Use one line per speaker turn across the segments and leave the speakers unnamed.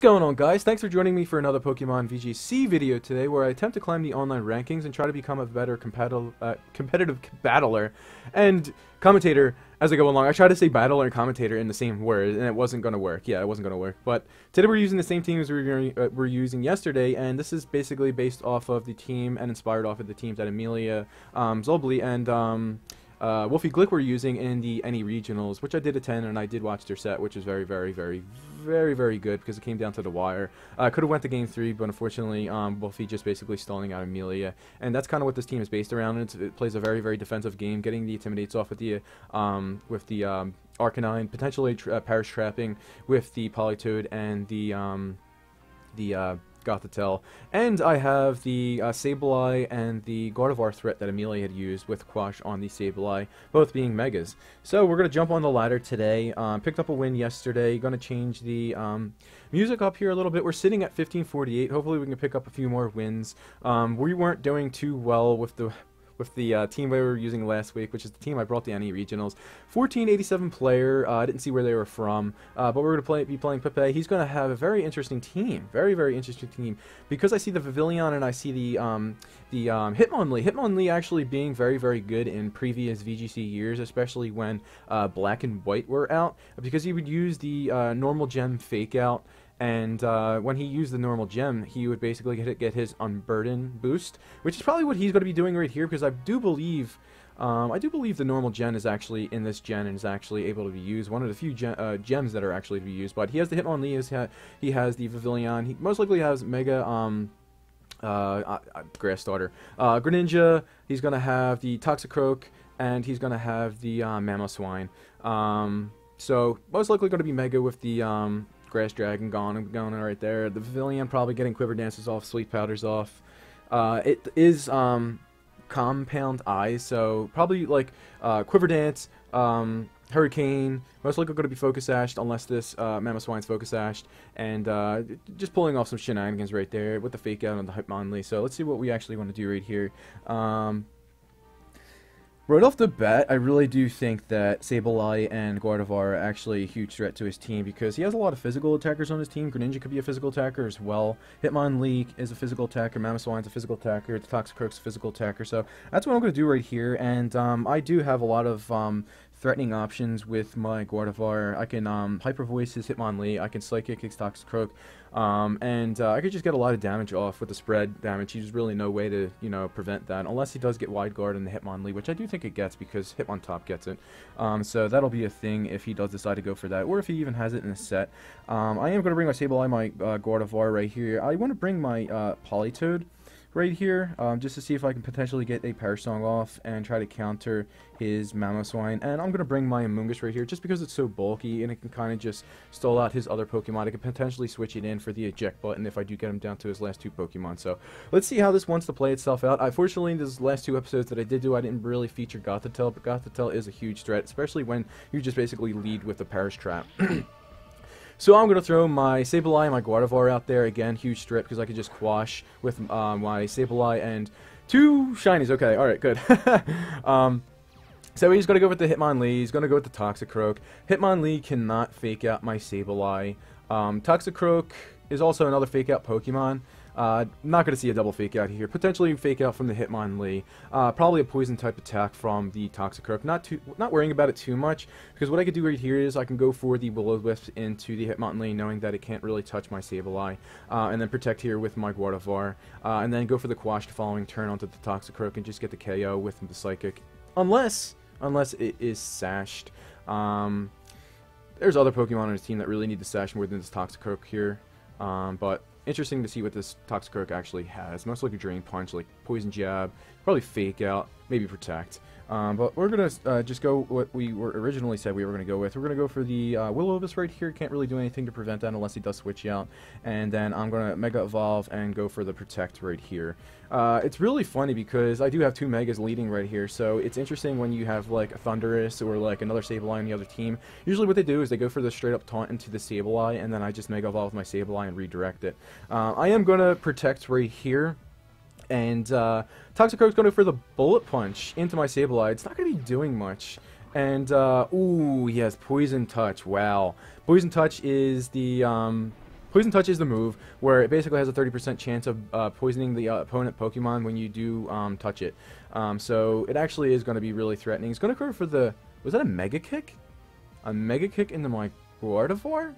Going on, guys? Thanks for joining me for another Pokemon VGC video today, where I attempt to climb the online rankings and try to become a better competitive battler and commentator as I go along. I tried to say battler and commentator in the same word, and it wasn't going to work. Yeah, it wasn't going to work. But today we're using the same team as we were using yesterday, and this is basically based off of the team and inspired off of the teams that Amelia, Zolbly, and Wolfie Glick were using in the NE regionals, which I did attend, and I did watch their set, which is very good because it came down to the wire. I could have went to game 3, but unfortunately Wolfie just basically stalling out Amelia, and that's kind of what this team is based around. It plays a very defensive game, getting the Intimidates off with the Arcanine, potentially Parish Trapping with the Politoed and the Gothitelle, and I have the Sableye and the Gardevoir threat that Amelia had used with Quash on the Sableye, both being Megas. So we're going to jump on the ladder today. Picked up a win yesterday. Going to change the music up here a little bit. We're sitting at 1548. Hopefully we can pick up a few more wins. We weren't doing too well with the team we were using last week, which is the team I brought the NE Regionals. 1487 player, I didn't see where they were from, but we're going to be playing Pepe. He's going to have a very interesting team, very interesting team, because I see the Pavilion and I see the Hitmonlee. Hitmonlee actually being very good in previous VGC years, especially when Black and White were out, because he would use the normal gem fake out. And when he used the normal gem, he would basically get his Unburden boost, which is probably what he's going to be doing right here, because I do believe the normal gen is actually in this gen and is actually able to be used. One of the few gems that are actually to be used. But he has the Hitmonlee, he has the Pavilion, he most likely has Mega Grass Starter, Greninja. He's going to have the Toxicroak, and he's going to have the Mamoswine. So most likely going to be Mega with the Grass Dragon going right there. The Pavilion probably getting Quiver Dances off, Sweet Powders off. It is Compound Eyes, so probably like Quiver Dance, Hurricane, most likely going to be Focus Ashed unless this Mamoswine's Focus Ashed, and just pulling off some shenanigans right there with the Fake Out on the Hitmonlee. So let's see what we actually want to do right here. Right off the bat, I really do think that Sableye and Gardevoir are actually a huge threat to his team, because he has a lot of physical attackers on his team. Greninja could be a physical attacker as well. Hitmonlee is a physical attacker. Mamoswine's a physical attacker. The Toxicroak's a physical attacker. So that's what I'm going to do right here. And I do have a lot of threatening options with my Gardevoir. I can Hyper Voice his Hitmonlee. I can Psychic his Toxicroak. And I could just get a lot of damage off with the spread damage. There's really no way to, prevent that, unless he does get Wide Guard in the Hitmonlee, which I do think it gets, because Hitmontop gets it. So that'll be a thing if he does decide to go for that, or if he even has it in a set. I am going to bring my Sableye, my Gardevoir right here. I want to bring my Politoed right here, just to see if I can potentially get a Perish Song off and try to counter his Mamoswine. And I'm going to bring my Amoonguss right here, just because it's so bulky and it can kind of just stall out his other Pokemon. I could potentially switch it in for the eject button if I do get him down to his last 2 Pokemon. So let's see how this wants to play itself out. Unfortunately, in these last 2 episodes that I did do, I didn't really feature Gothitelle, but Gothitelle is a huge threat, especially when you just basically lead with the Perish Trap. So I'm going to throw my Sableye and my Gardevoir out there. Again, huge strip, because I could just Quash with my Sableye and 2 shinies. Okay, alright, good. So he's going to go with the Hitmonlee. He's going to go with the Toxicroak. Hitmonlee cannot fake out my Sableye. Toxicroak is also another fake out Pokemon. Not going to see a double fake out here. Potentially fake out from the Hitmonlee. Probably a poison type attack from the Toxicroak. Not worrying about it too much, because what I could do right here is I can go for the Will-O-Wisp into the Hitmonlee, knowing that it can't really touch my Sableye, and then protect here with my Gardevoir, and then go for the Quash the following turn onto the Toxicroak and just get the KO with the Psychic, unless it is sashed. There's other Pokemon on his team that really need to sash more than this Toxicroak here, but interesting to see what this Toxicroak actually has. Most likely Drain Punch, like Poison Jab, probably Fake Out, maybe Protect. But we're going to just go what we were originally said we were going to go with. We're going to go for the Will-O-Wisp right here. Can't really do anything to prevent that unless he does switch out. And then I'm going to Mega Evolve and go for the Protect right here. It's really funny because I do have 2 Megas leading right here, so it's interesting when you have like a Thundurus or like another Sableye on the other team. Usually what they do is they go for the straight up taunt into the Sableye, and then I just Mega Evolve with my Sableye and redirect it. I am going to Protect right here. And Toxicroak's going to go for the Bullet Punch into my Sableye. It's not going to be doing much. And, ooh, he has Poison Touch. Wow. Poison Touch is the Poison Touch is the move where it basically has a 30% chance of poisoning the opponent Pokemon when you do touch it. So it actually is going to be really threatening. It's going to go for the... Was that a Mega Kick? A Mega Kick into my Gardevoir?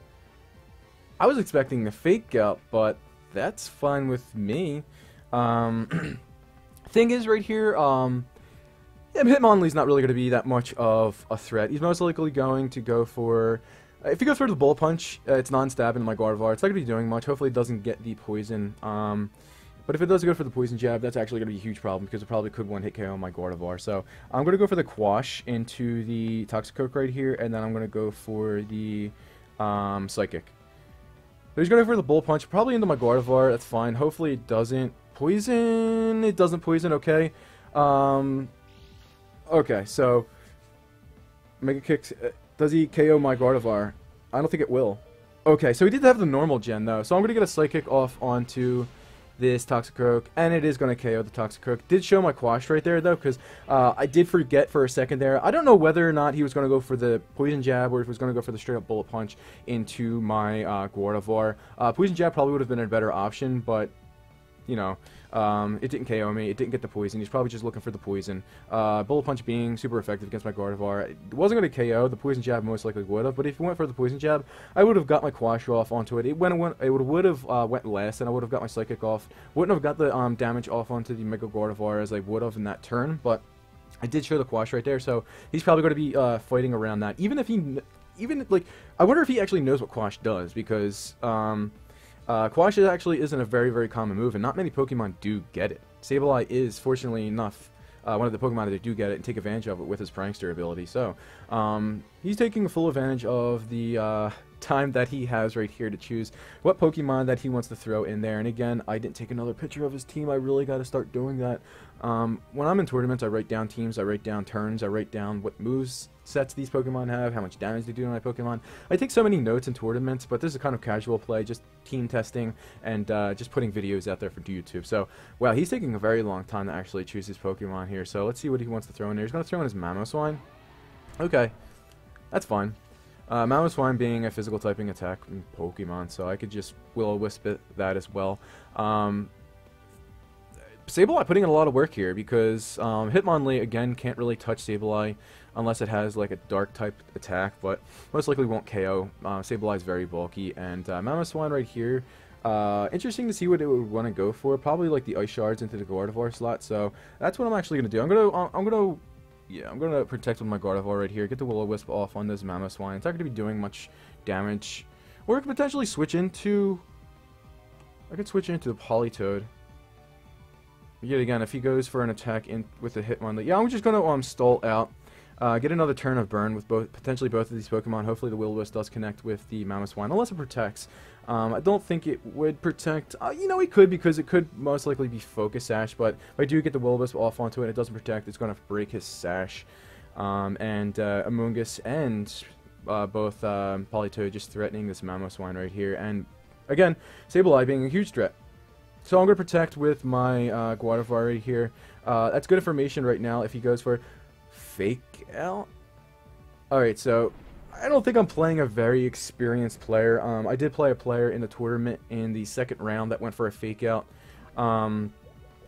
I was expecting the Fake Out, but that's fine with me. Thing is, right here, yeah, Hitmonlee's not really going to be that much of a threat. He's most likely going to go for... if he goes for the Bullet Punch, it's non-stab into my Gardevoir. It's not going to be doing much. Hopefully it doesn't get the poison. But if it does go for the Poison Jab, that's actually going to be a huge problem because it probably could one-hit KO my Gardevoir. So I'm going to go for the Quash into the Toxicoke right here, and then I'm going to go for the Psychic. So he's going to go for the Bullet Punch, probably into my Gardevoir. That's fine. Hopefully it doesn't poison. It doesn't poison, okay. Okay, so Mega Kicks. Does he KO my Gardevoir? I don't think it will. Okay, so he did have the normal gen, though. So I'm going to get a Psychic off onto this Toxicoke, and it is going to KO the Toxicoke. Did show my Quash right there, though, because I did forget for a second there. I don't know whether or not he was going to go for the Poison Jab or if he was going to go for the straight-up Bullet Punch into my Gardevoir. Poison Jab probably would have been a better option, but... you know, it didn't KO me, it didn't get the poison, he's probably just looking for the poison. Bullet Punch being super effective against my Gardevoir. It wasn't going to KO, the Poison Jab most likely would have, but if he went for the Poison Jab, I would have got my Quash off onto it. It would have went last, and I would have got my Psychic off. Wouldn't have got the damage off onto the Mega Gardevoir as I would have in that turn, but I did show the Quash right there, so he's probably going to be fighting around that. Even if he, like, I wonder if he actually knows what Quash does, because, Quash actually isn't a very, very common move, and not many Pokemon do get it. Sableye is, fortunately enough, one of the Pokemon that do get it and take advantage of it with his Prankster ability. So, he's taking full advantage of the time that he has right here to choose what Pokemon that he wants to throw in there. And again, I didn't take another picture of his team. I really got to start doing that. When I'm in tournaments, I write down teams, I write down turns, I write down what moves sets these Pokemon have, how much damage they do to my Pokemon. I take so many notes in tournaments, but this is a kind of casual play, just team testing and just putting videos out there for YouTube. So, wow, he's taking a very long time to actually choose his Pokemon here. So let's see what he wants to throw in there. He's going to throw in his Mamoswine. Okay, that's fine. Mamoswine being a physical typing attack Pokemon, so I could just Will-O-Wisp that as well. Sableye putting in a lot of work here because Hitmonlee, again, can't really touch Sableye unless it has like a dark type attack, but most likely won't KO. Sableye is very bulky, and Mamoswine right here, interesting to see what it would want to go for. Probably like the Ice Shards into the Gardevoir slot, so that's what I'm actually going to do. I'm gonna protect with my Gardevoir right here, get the Will-O-Wisp off on this Mamoswine. It's not going to be doing much damage. Or I could potentially switch into... I could switch into the Politoed. Yet again, if he goes for an attack in with the Hitmonlee, yeah, I'm just gonna stall out, get another turn of burn with potentially both of these Pokemon. Hopefully the Will-O-Wisp does connect with the Mamoswine, unless it protects. I don't think it would protect. You know, it could, because it could most likely be Focus Sash. But if I do get the Will-O-Wisp off onto it, it doesn't protect. It's gonna break his Sash, and Amoonguss and both Politoed just threatening this Mamoswine right here. And again, Sableye being a huge threat. So I'm going to protect with my Gardevoir right here. That's good information right now if he goes for Fake Out. Alright, so I don't think I'm playing a very experienced player. I did play a player in the tournament in the second round that went for a Fake Out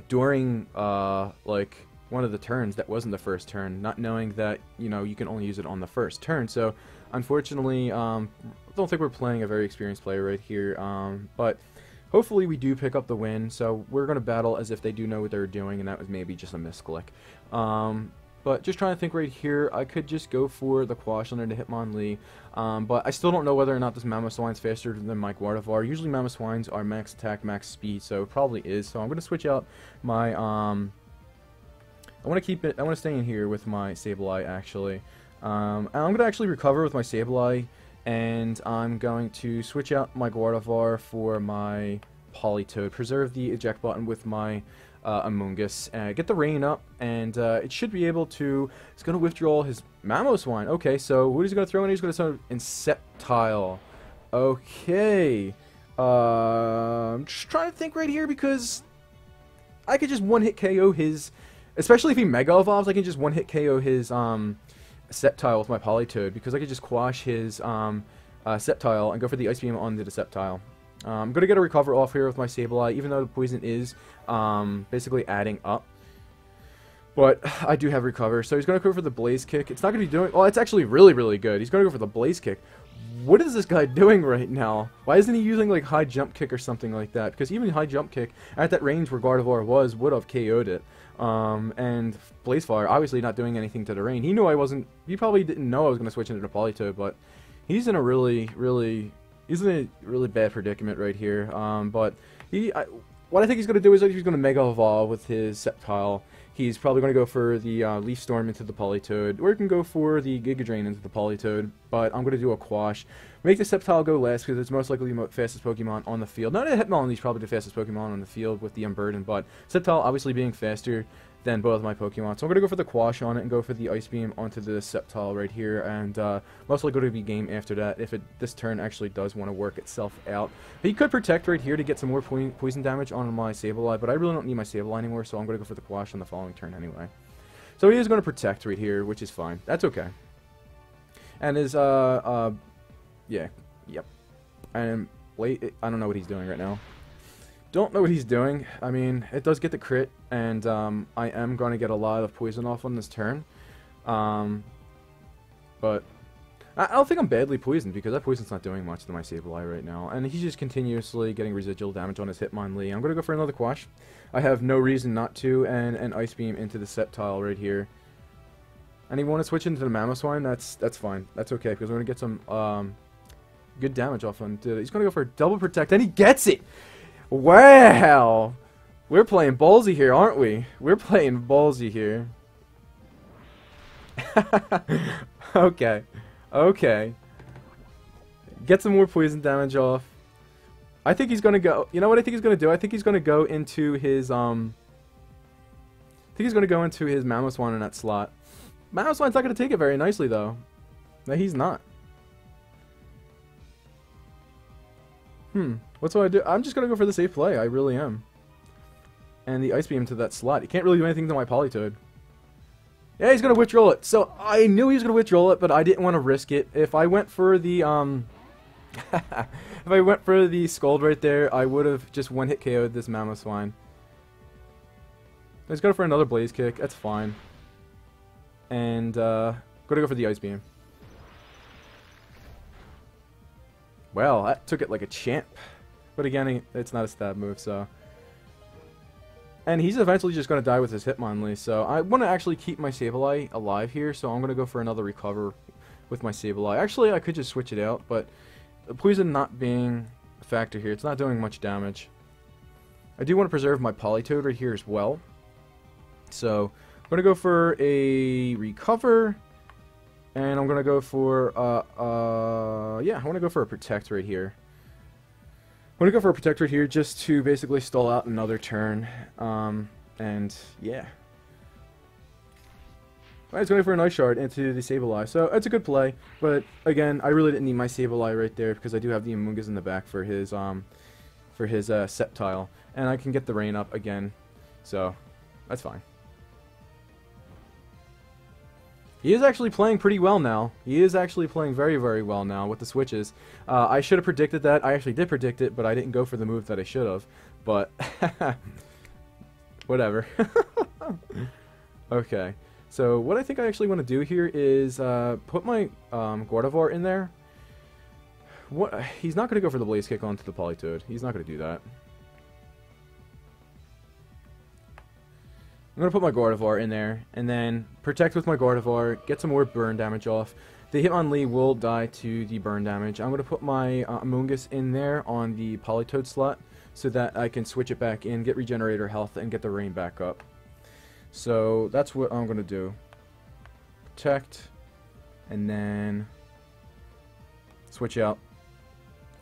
during like one of the turns that wasn't the first turn, not knowing that, you know, you can only use it on the first turn. So unfortunately, I don't think we're playing a very experienced player right here, but hopefully we do pick up the win, so we're going to battle as if they do know what they're doing, and that was maybe just a misclick. But just trying to think right here, I could just go for the Quash under the Hitmonlee, but I still don't know whether or not this Mamoswine's faster than my Gardevoir. Usually Mamoswines are max attack, max speed, so it probably is. So I'm going to switch out my, I want to stay in here with my Sableye, actually. And I'm going to actually recover with my Sableye, and I'm going to switch out my Gardevoir for my Politoed, preserve the eject button with my Amoonguss, get the rain up, and it should be able to... It's going to withdraw his Mamoswine. Okay, so what is he going to throw in? He's going to throw in Sceptile. Okay. I'm just trying to think right here because I could just one-hit KO his... Especially if he Mega Evolves, I can just one-hit KO his Sceptile with my Politoed, because I could just quash his Sceptile and go for the Ice Beam onto the Sceptile. I'm going to get a recover off here with my Sableye, even though the poison is basically adding up. But I do have recover, so he's going to go for the Blaze Kick. It's not going to be doing... Oh, it's actually really, really good. He's going to go for the Blaze Kick. What is this guy doing right now? Why isn't he using, like, High Jump Kick or something like that? Because even High Jump Kick, at that range where Gardevoir was, would have KO'd it. And Blaze Fire, obviously not doing anything to the rain. He knew I wasn't... He probably didn't know I was going to switch into the Politoed, but he's in a really, really... He's in a really bad predicament right here. But what I think he's going to do is he's going to Mega Evolve with his Sceptile. He's probably going to go for the Leaf Storm into the Politoed, or he can go for the Giga Drain into the Politoed, but I'm going to do a Quash. Make the Sceptile go last, because it's most likely the fastest Pokemon on the field. Not a Hitmonlee, he's probably the fastest Pokemon on the field with the Unburden, but Sceptile obviously being faster than both of my Pokemon. So I'm going to go for the Quash on it and go for the Ice Beam onto the Sceptile right here, and most likely going to be game after that if this turn actually does want to work itself out. He could Protect right here to get some more poison damage on my Sableye, but I really don't need my Sableye anymore, so I'm going to go for the Quash on the following turn anyway. So he is going to Protect right here, which is fine. That's okay. And his, yeah, yep. And wait, I don't know what he's doing right now. Don't know what he's doing. I mean, it does get the crit, and I am going to get a lot of poison off on this turn. But I don't think I'm badly poisoned, because that poison's not doing much to my Sableye right now. And he's just continuously getting residual damage on his Hitmonlee. I'm going to go for another Quash. I have no reason not to, and an Ice Beam into the Sceptile right here. And you want to switch into the Mamoswine? That's fine. That's okay, because we're going to get some good damage off him. He's going to go for a double Protect, and he gets it! Wow! We're playing ballsy here, aren't we? We're playing ballsy here. Okay. Okay. Get some more poison damage off. I think he's gonna go... You know what I think he's gonna do? I think he's gonna go into his, I think he's gonna go into his Mamoswine in that slot. Mamoswine's not gonna take it very nicely, though. No, he's not. What do I do? I'm just going to go for the safe play. I really am. And the Ice Beam to that slot. He can't really do anything to my Politoed. Yeah, he's going to withdraw it. So I knew he was going to withdraw it, but I didn't want to risk it. If I went for the, if I went for the Scald right there, I would have just one-hit KO'd this Mamoswine. He's going for another Blaze Kick. That's fine. And, going to go for the Ice Beam. Well, that took it like a champ. But again, it's not a stab move, so... And he's eventually just going to die with his Hitmonlee, so I want to actually keep my Sableye alive here, so I'm going to go for another Recover with my Sableye. Actually, I could just switch it out, but the poison not being a factor here, it's not doing much damage. I do want to preserve my Politoed right here as well. So, I'm going to go for a Recover... And I'm going to go for, yeah, I want to go for a Protect right here. I'm going to go for a Protect right here just to basically stall out another turn. And, yeah. Alright, it's going for a Night Shard into the Sableye. So, it's a good play. But, again, I really didn't need my Sableye right there because I do have the Amoonguss in the back for his Sceptile. And I can get the rain up again. So, that's fine. He is actually playing pretty well now. He is actually playing very, very well now with the switches. I should have predicted that. I actually did predict it, but I didn't go for the move that I should have. But, whatever. Okay. So, what I think I actually want to do here is put my Gardevoir in there. He's not going to go for the Blaze Kick onto the Politoed. He's not going to do that. I'm going to put my Gardevoir in there, and then Protect with my Gardevoir, get some more burn damage off. The Hitmonlee will die to the burn damage. I'm going to put my Amoonguss in there on the Politoed slot, so that I can switch it back in, get Regenerator health, and get the rain back up. So that's what I'm going to do. Protect, and then switch out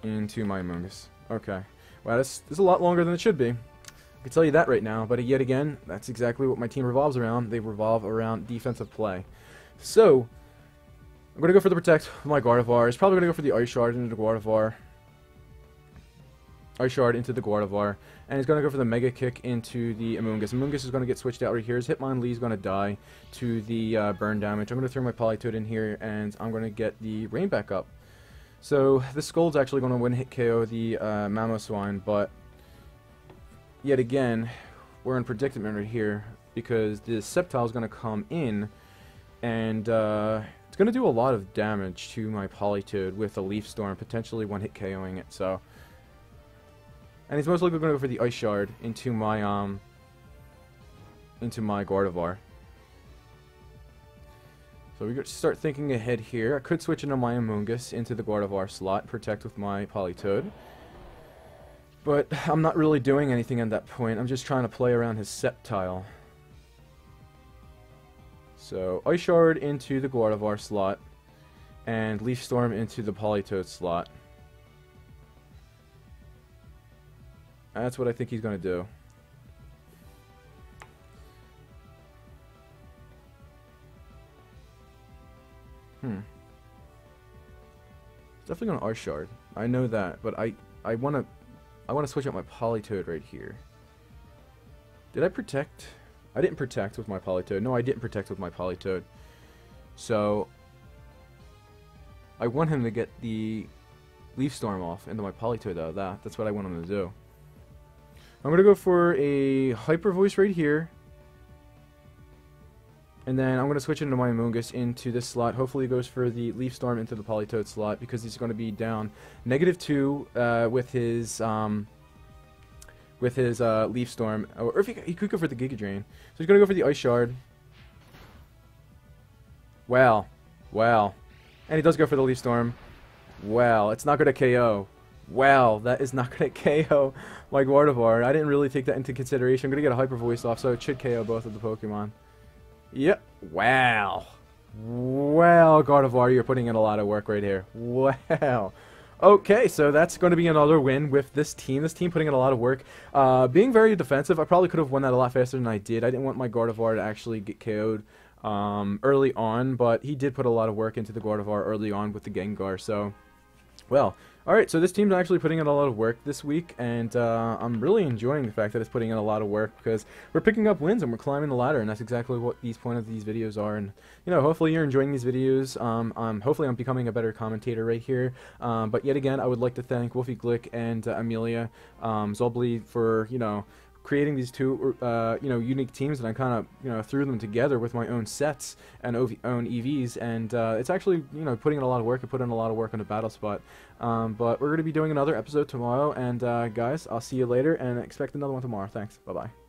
into my Amoonguss. Okay. Wow, this is a lot longer than it should be. I can tell you that right now, but yet again, that's exactly what my team revolves around. They revolve around defensive play. So, I'm going to go for the Protect with my Gardevoir. He's probably going to go for the Ice Shard into the Gardevoir. Ice Shard into the Gardevoir. And he's going to go for the Mega Kick into the Amoonguss. Amoonguss is going to get switched out right here. His Hitmonlee is going to die to the burn damage. I'm going to throw my Politoed in here, and I'm going to get the rain back up. So this Scold's actually going to one-hit KO the Mamoswine, but yet again, we're in predicament right here because the Sceptile is going to come in and it's going to do a lot of damage to my Politoed with a Leaf Storm, potentially one-hit KOing it. So, and he's most likely going to go for the Ice Shard into my Gardevoir. So we start thinking ahead here. I could switch into my Amoonguss into the Gardevoir slot, protect with my Politoed. But I'm not really doing anything at that point. I'm just trying to play around his Sceptile. So Ice Shard into the Gardevoir slot, and Leaf Storm into the Politoed slot. That's what I think he's going to do. Definitely going to Ice Shard. I know that, but I want to switch out my Politoed right here. Did I protect? I didn't protect with my Politoed. No, I didn't protect with my Politoed. So I want him to get the Leaf Storm off into my Politoed out of that. That's what I want him to do. I'm going to go for a Hyper Voice right here. And then I'm going to switch into my Amoonguss into this slot. Hopefully he goes for the Leaf Storm into the Politoed slot because he's going to be down -2 with his Leaf Storm. Or if he could go for the Giga Drain. So he's going to go for the Ice Shard. Wow. Wow. And he does go for the Leaf Storm. Wow. It's not going to KO. Wow. That is not going to KO my Gardevoir. I didn't really take that into consideration. I'm going to get a Hyper Voice off, so it should KO both of the Pokemon. Yep. Wow. Wow, Gardevoir, you're putting in a lot of work right here. Wow. Okay, so that's going to be another win with this team. This team putting in a lot of work. Being very defensive, I probably could have won that a lot faster than I did. I didn't want my Gardevoir to actually get KO'd early on, but he did put a lot of work into the Gardevoir early on with the Gengar, so... Well, alright, so this team's actually putting in a lot of work this week, and I'm really enjoying the fact that it's putting in a lot of work, because we're picking up wins and we're climbing the ladder, and that's exactly what the point of these videos are, and, you know, hopefully you're enjoying these videos. Hopefully I'm becoming a better commentator right here, but yet again, I would like to thank Wolfie Glick and Amelia Zolbly for, you know, creating these two, you know, unique teams, and I kind of, you know, threw them together with my own sets and own EVs, and it's actually, you know, putting in a lot of work. I put in a lot of work on the battle spot, but we're going to be doing another episode tomorrow, and guys, I'll see you later, and expect another one tomorrow. Thanks. Bye-bye.